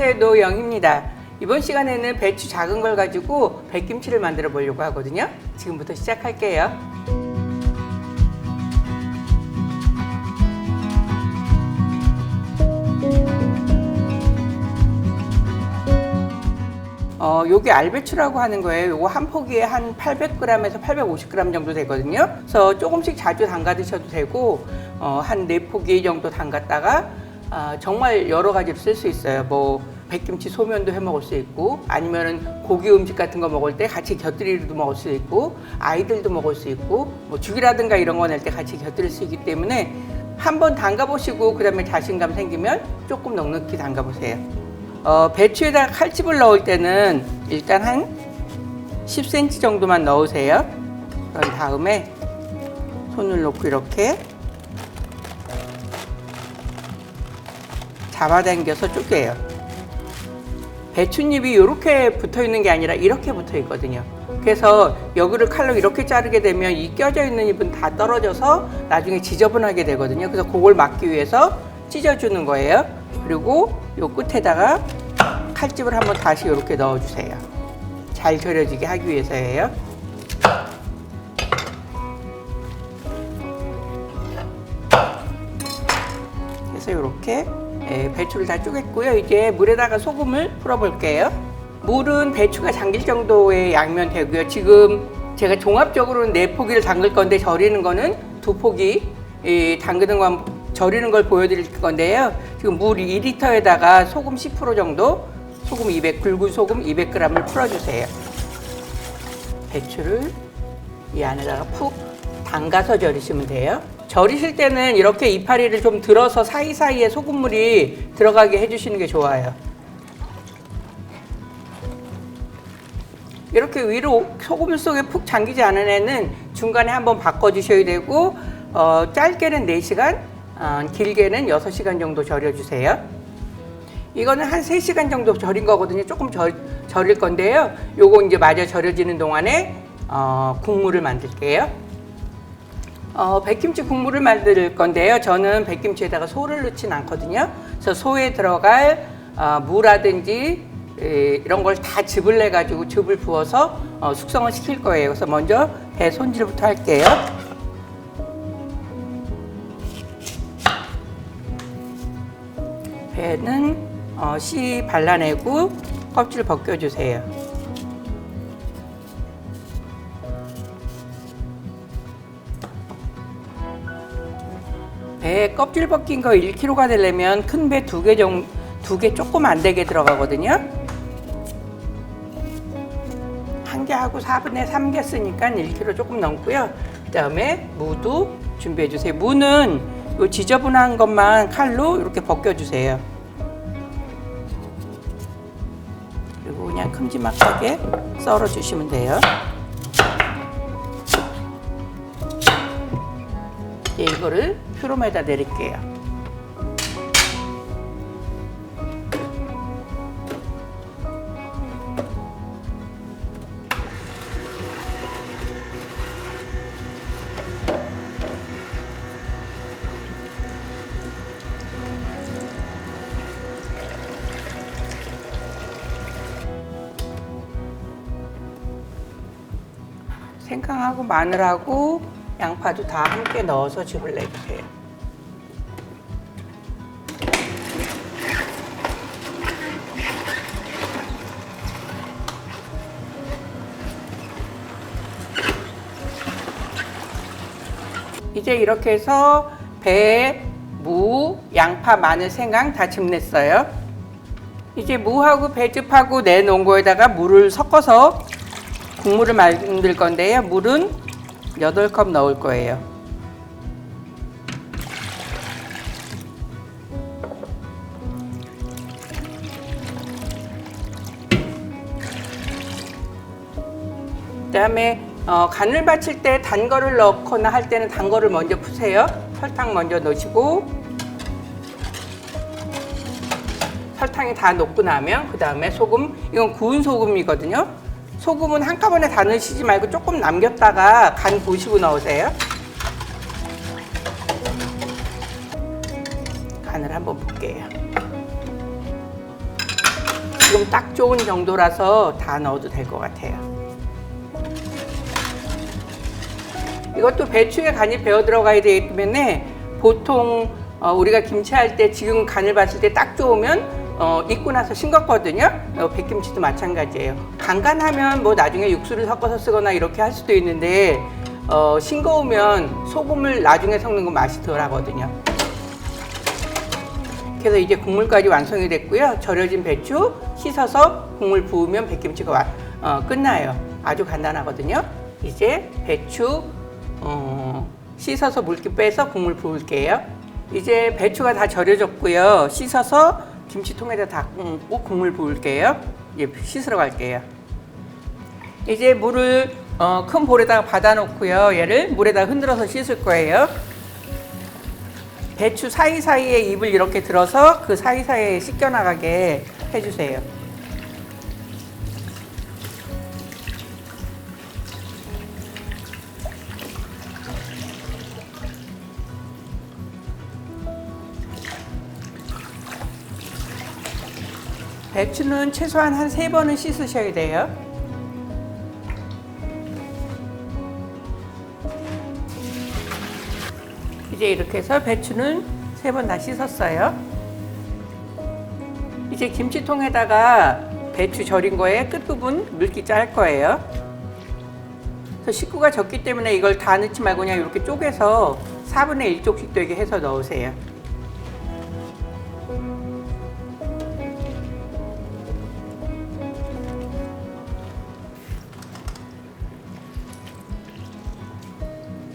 안녕하세요, 노영희입니다. 이번 시간에는 배추 작은 걸 가지고 백김치를 만들어 보려고 하거든요. 지금부터 시작할게요. 요게 알배추라고 하는 거예요. 요거 한 포기에 한 800g에서 850g 정도 되거든요. 그래서 조금씩 자주 담가 드셔도 되고, 한 4포기 정도 담갔다가 정말 여러 가지로 쓸 수 있어요. 뭐 백김치 소면도 해 먹을 수 있고, 아니면은 고기 음식 같은 거 먹을 때 같이 곁들이도 먹을 수 있고, 아이들도 먹을 수 있고, 뭐 죽이라든가 이런 거 낼 때 같이 곁들일 수 있기 때문에 한번 담가 보시고 그다음에 자신감 생기면 조금 넉넉히 담가 보세요. 배추에다가 칼집을 넣을 때는 일단 한 10cm 정도만 넣으세요. 그런 다음에 손을 놓고 이렇게 잡아당겨서 쪼개요. 배춧잎이 이렇게 붙어 있는 게 아니라 이렇게 붙어 있거든요. 그래서 여기를 칼로 이렇게 자르게 되면 이 껴져 있는 잎은 다 떨어져서 나중에 지저분하게 되거든요. 그래서 그걸 막기 위해서 찢어주는 거예요. 그리고 요 끝에다가 칼집을 한번 다시 이렇게 넣어주세요. 잘 절여지게 하기 위해서예요. 그래서 이렇게 배추를 다 쪼갰고요. 이제 물에다가 소금을 풀어볼게요. 물은 배추가 잠길 정도의 양면 되고요. 지금 제가 종합적으로는 4포기를 담글 건데 절이는 거는 2포기 담그는 건 절이는 걸 보여드릴 건데요. 지금 물 2리터에다가 소금 10% 정도, 소금 200, 굵은 소금 200g을 풀어주세요. 배추를 이 안에다가 푹 담가서 절이시면 돼요. 절이실 때는 이렇게 이파리를 좀 들어서 사이사이에 소금물이 들어가게 해주시는 게 좋아요. 이렇게 위로 소금 속에 푹 잠기지 않은 애는 중간에 한번 바꿔주셔야 되고, 짧게는 4시간, 길게는 6시간 정도 절여주세요. 이거는 한 3시간 정도 절인 거거든요. 조금 절일 건데요. 요거 이제 마저 절여지는 동안에 국물을 만들게요. 백김치 국물을 만들 건데요. 저는 백김치에다가 소를 넣진 않거든요. 그래서 소에 들어갈 무라든지 이런 걸 다 즙을 내 가지고 즙을 부어서 숙성을 시킬 거예요. 그래서 먼저 배 손질부터 할게요. 배는 씨 발라내고 껍질 벗겨주세요. 배 껍질 벗긴 거 1kg가 되려면 큰 배 2개 정도, 2개 조금 안 되게 들어가거든요. 1개 하고 4분의 3개 쓰니까 1kg 조금 넘고요. 그 다음에 무도 준비해 주세요. 무는 요 지저분한 것만 칼로 이렇게 벗겨주세요. 그리고 그냥 큼지막하게 썰어 주시면 돼요. 이제 이거를 프롬에다 내릴게요. 생강하고 마늘하고 양파도 다 함께 넣어서 즙을 내주세요. 이제 이렇게 해서 배, 무, 양파, 마늘, 생강 다 즙 냈어요. 이제 무하고 배즙하고 내놓은 거에다가 물을 섞어서 국물을 만들 건데요. 물은 8컵 넣을 거예요. 그다음에 간을 받칠 때 단 거를 넣거나 할 때는 단 거를 먼저 푸세요. 설탕 먼저 넣으시고, 설탕이 다 녹고 나면 그 다음에 소금, 이건 구운 소금이거든요. 소금은 한꺼번에 다 넣으시지 말고 조금 남겼다가 간 보시고 넣으세요. 간을 한번 볼게요. 지금 딱 좋은 정도라서 다 넣어도 될 것 같아요. 이것도 배추에 간이 배어 들어가야 되기 때문에 보통 우리가 김치할 때 지금 간을 봤을 때 딱 좋으면 익고 나서 싱겁거든요. 백김치도 마찬가지예요. 간간하면 뭐 나중에 육수를 섞어서 쓰거나 이렇게 할 수도 있는데 싱거우면 소금을 나중에 섞는 건 맛이 덜 하거든요. 그래서 이제 국물까지 완성이 됐고요. 절여진 배추 씻어서 국물 부으면 백김치가 끝나요. 아주 간단하거든요. 이제 배추 씻어서 물기 빼서 국물 부을게요. 이제 배추가 다 절여졌고요. 씻어서 김치통에다 담고 국물 부을게요. 이제 씻으러 갈게요. 이제 물을 큰 볼에다가 받아 놓고요. 얘를 물에다 흔들어서 씻을 거예요. 배추 사이사이에 입을 이렇게 들어서 그 사이사이에 씻겨나가게 해주세요. 배추는 최소한 한 3번은 씻으셔야 돼요. 이제 이렇게 해서 배추는 3번 다 씻었어요. 이제 김치통에다가 배추 절인 거에 끝부분 물기 짤 거예요. 그래서 식구가 적기 때문에 이걸 다 넣지 말고 그냥 이렇게 쪼개서 4분의 1쪽씩 되게 해서 넣으세요.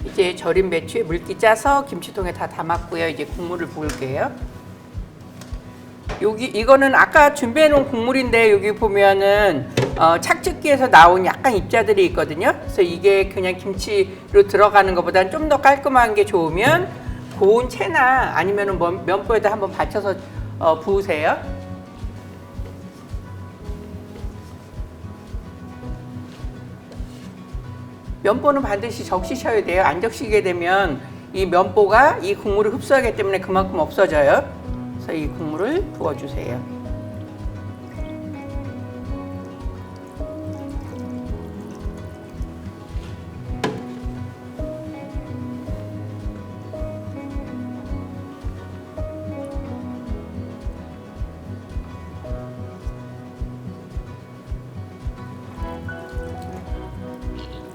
이제 절인 배추에 물기 짜서 김치통에 다 담았고요. 이제 국물을 부을게요. 이거는 아까 준비해 놓은 국물인데 여기 보면은 착즙기에서 나온 약간 입자들이 있거든요. 그래서 이게 그냥 김치로 들어가는 것보다는 좀 더 깔끔한 게 좋으면 고운 채나 아니면은 면보에다 한번 받쳐서 부으세요. 면보는 반드시 적시셔야 돼요. 안 적시게 되면 이 면보가 이 국물을 흡수하기 때문에 그만큼 없어져요. 그래서 이 국물을 부어주세요.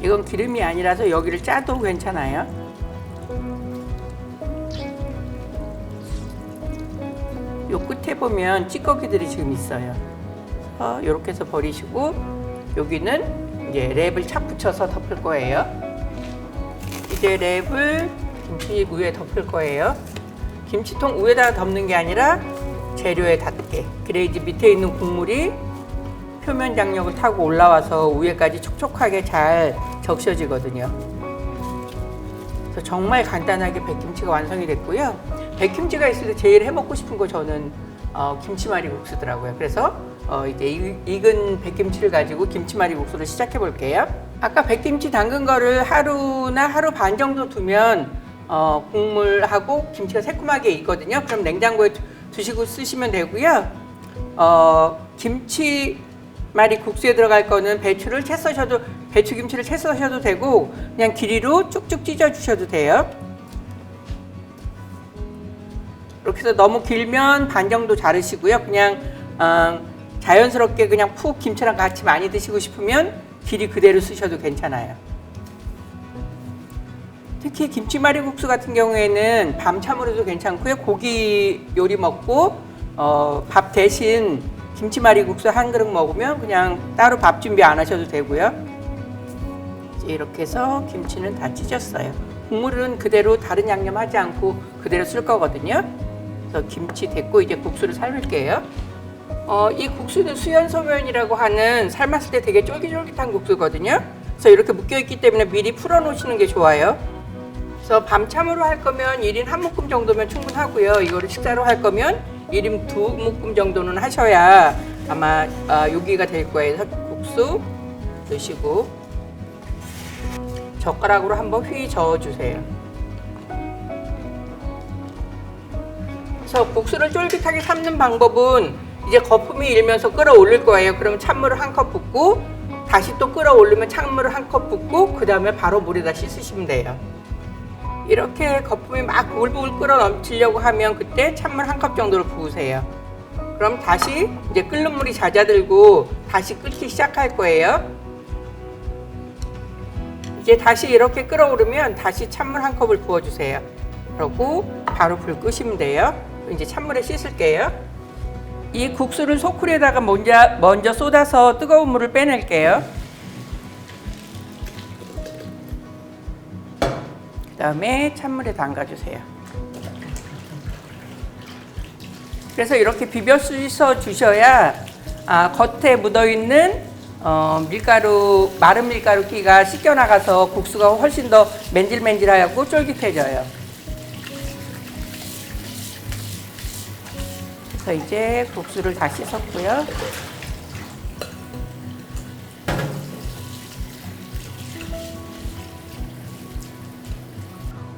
이건 기름이 아니라서 여기를 짜도 괜찮아요. 요 끝에 보면 찌꺼기들이 지금 있어요. 이렇게 해서 버리시고 여기는 이제 랩을 착 붙여서 덮을 거예요. 이제 랩을 김치 위에 덮을 거예요. 김치통 위에다가 덮는 게 아니라 재료에 닿게. 그래야지 밑에 있는 국물이 표면 장력을 타고 올라와서 위에까지 촉촉하게 잘 적셔지거든요. 그래서 정말 간단하게 백김치가 완성이 됐고요. 백김치가 있을 때 제일 해먹고 싶은 거 저는 김치말이 국수더라고요. 그래서 이제 익은 백김치를 가지고 김치말이 국수를 시작해 볼게요. 아까 백김치 담근 거를 하루나 하루 반 정도 두면 국물하고 김치가 새콤하게 익거든요. 그럼 냉장고에 두시고 쓰시면 되고요. 김치말이 국수에 들어갈 거는 배추를 채 써셔도 배추김치를 채 써셔도 되고 그냥 길이로 쭉쭉 찢어 주셔도 돼요. 이렇게 해서 너무 길면 반 정도 자르시고요. 그냥 자연스럽게 그냥 푹 김치랑 같이 많이 드시고 싶으면 길이 그대로 쓰셔도 괜찮아요. 특히 김치말이 국수 같은 경우에는 밤참으로도 괜찮고요. 고기 요리 먹고 밥 대신 김치말이 국수 한 그릇 먹으면 그냥 따로 밥 준비 안 하셔도 되고요. 이렇게 해서 김치는 다 찢었어요. 국물은 그대로 다른 양념 하지 않고 그대로 쓸 거거든요. 그래서 김치 됐고 이제 국수를 삶을게요. 이 국수는 수연소면이라고 하는 삶았을 때 되게 쫄깃쫄깃한 국수거든요. 그래서 이렇게 묶여있기 때문에 미리 풀어 놓으시는 게 좋아요. 그래서 밤참으로 할 거면 1인 1묶음 정도면 충분하고요. 이거를 식사로 할 거면 1인 2묶음 정도는 하셔야 아마 요기가 될 거예요. 그래서 국수 드시고 젓가락으로 한번 휘 저어주세요. 그래서 국수를 쫄깃하게 삶는 방법은 이제 거품이 일면서 끓어올릴 거예요. 그럼 찬물을 한 컵 붓고 다시 또 끓어올리면 찬물을 한 컵 붓고 그 다음에 바로 물에다 씻으시면 돼요. 이렇게 거품이 막 부글부글 끓어 넘치려고 하면 그때 찬물 한 컵 정도를 부으세요. 그럼 다시 이제 끓는 물이 잦아들고 다시 끓기 시작할 거예요. 이제 다시 이렇게 끓어오르면 다시 찬물 한 컵을 부어주세요. 그러고 바로 불 끄시면 돼요. 이제 찬물에 씻을게요. 이 국수를 소쿠리에다가 먼저 쏟아서 뜨거운 물을 빼낼게요. 그 다음에 찬물에 담가주세요. 그래서 이렇게 비벼 씻어 주셔야 겉에 묻어있는 밀가루, 마른 밀가루 기가 씻겨나가서 국수가 훨씬 더 맨질맨질하고 쫄깃해져요. 그래서 이제 국수를 다 씻었고요.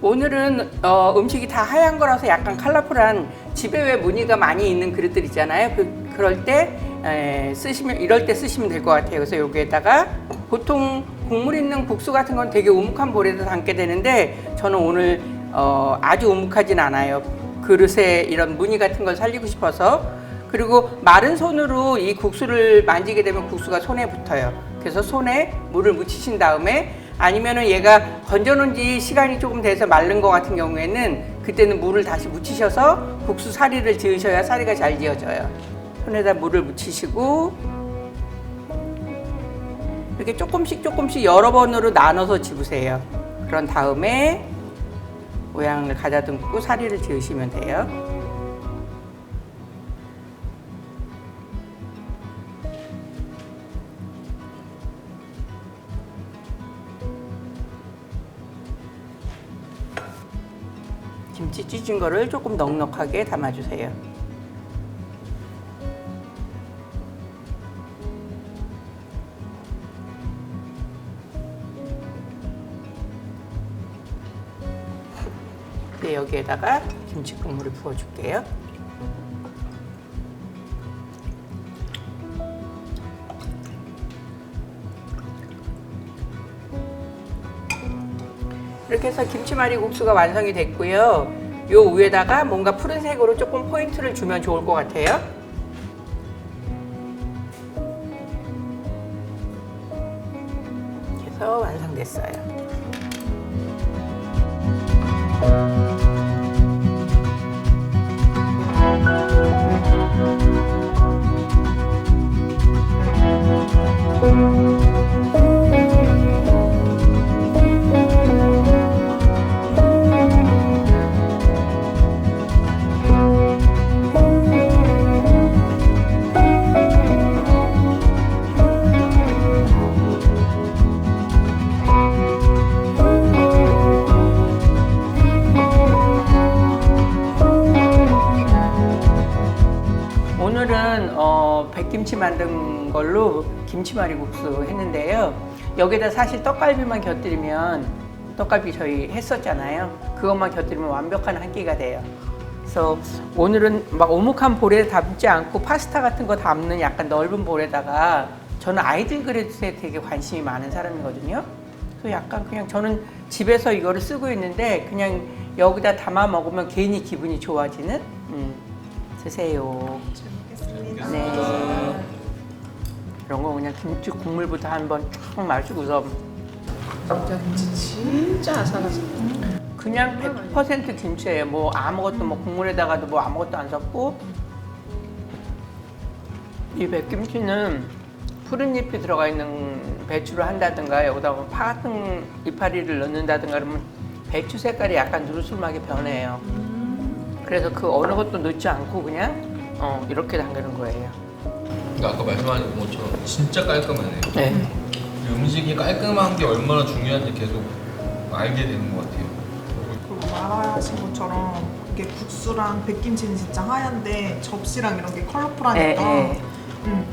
오늘은 음식이 다 하얀 거라서 약간 컬러풀한, 집에 왜 무늬가 많이 있는 그릇들 있잖아요. 그럴 때 이럴 때 쓰시면 될 것 같아요. 그래서 여기에다가 보통 국물 있는 국수 같은 건 되게 우묵한 볼에다 담게 되는데 저는 오늘 아주 우묵하진 않아요. 그릇에 이런 무늬 같은 걸 살리고 싶어서. 그리고 마른 손으로 이 국수를 만지게 되면 국수가 손에 붙어요. 그래서 손에 물을 묻히신 다음에, 아니면은 얘가 건져놓은 지 시간이 조금 돼서 마른 것 같은 경우에는 그때는 물을 다시 묻히셔서 국수 사리를 지으셔야 사리가 잘 지어져요. 손에다 물을 묻히시고 이렇게 조금씩 여러 번으로 나눠서 집으세요. 그런 다음에 모양을 가다듬고 사리를 지으시면 돼요. 김치 찢은 거를 조금 넉넉하게 담아주세요. 이제 여기에다가 김치 국물을 부어줄게요. 이렇게 해서 김치말이 국수가 완성이 됐고요. 요 위에다가 뭔가 푸른색으로 조금 포인트를 주면 좋을 것 같아요. 이렇게 해서 완성됐어요. 오늘은 백김치 만든 걸로 김치말이 국수 했는데요. 여기다 사실 떡갈비만 곁들이면, 떡갈비 저희 했었잖아요. 그것만 곁들이면 완벽한 한 끼가 돼요. 그래서 오늘은 막 오목한 볼에 담지 않고 파스타 같은 거 담는 약간 넓은 볼에다가, 저는 아이들 그릇에 되게 관심이 많은 사람이거든요. 그래서 약간 그냥 저는 집에서 이거를 쓰고 있는데 그냥 여기다 담아 먹으면 괜히 기분이 좋아지는. 드세요. 네. 이런 거 그냥 김치 국물부터 한번 쭉 마시고서. 진짜 김치 진짜 아삭아삭. 그냥 100% 김치예요. 뭐 아무것도 뭐 국물에다가도 뭐 아무것도 안 섞고. 이 백김치는 푸른 잎이 들어가 있는 배추를 한다든가 여기다 파 같은 이파리를 넣는다든가 그러면 배추 색깔이 약간 누르스름하게 변해요. 그래서 그 어느 것도 넣지 않고 그냥 이렇게 담그는 거예요. 아까 말씀하신 것처럼 진짜 깔끔하네요. 네. 이 음식이 깔끔한 게 얼마나 중요한지 계속 알게 되는 것 같아요. 그리고 말하신 것처럼 이게 국수랑 백김치는 진짜 하얀데 접시랑 이런 게 컬러풀하니까 네.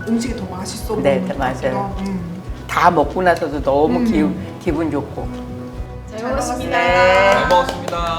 음식이 더 맛있어 네, 보이는 것 맞아요. 같기도 하고. 다 먹고 나서도 너무 기분 좋고. 잘 먹었습니다. 네. 잘 먹었습니다.